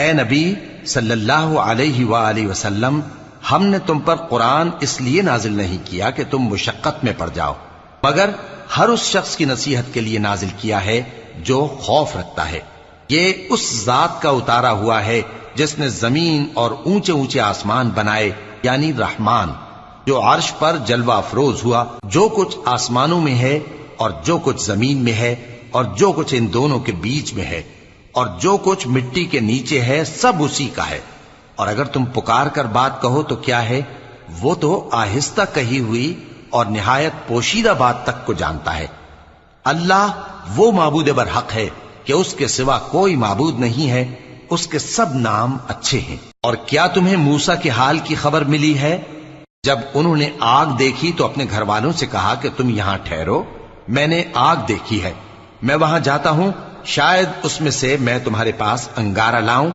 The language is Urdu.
اے نبی صلی اللہ علیہ وآلہ وسلم، ہم نے تم پر قرآن اس لیے نازل نہیں کیا کہ تم مشقت میں پڑ جاؤ، مگر ہر اس شخص کی نصیحت کے لیے نازل کیا ہے جو خوف رکھتا ہے۔ یہ اس ذات کا اتارا ہوا ہے جس نے زمین اور اونچے اونچے آسمان بنائے، یعنی رحمان، جو عرش پر جلوہ افروز ہوا۔ جو کچھ آسمانوں میں ہے اور جو کچھ زمین میں ہے اور جو کچھ ان دونوں کے بیچ میں ہے اور جو کچھ مٹی کے نیچے ہے، سب اسی کا ہے۔ اور اگر تم پکار کر بات کہو تو کیا ہے، وہ تو آہستہ کہی ہوئی اور نہایت پوشیدہ بات تک کو جانتا ہے۔ اللہ وہ معبود برحق ہے کہ اس کے سوا کوئی معبود نہیں ہے، اس کے سب نام اچھے ہیں۔ اور کیا تمہیں موسیٰ کے حال کی خبر ملی ہے؟ جب انہوں نے آگ دیکھی تو اپنے گھر والوں سے کہا کہ تم یہاں ٹھہرو، میں نے آگ دیکھی ہے، میں وہاں جاتا ہوں، شاید اس میں سے میں تمہارے پاس انگارہ لاؤں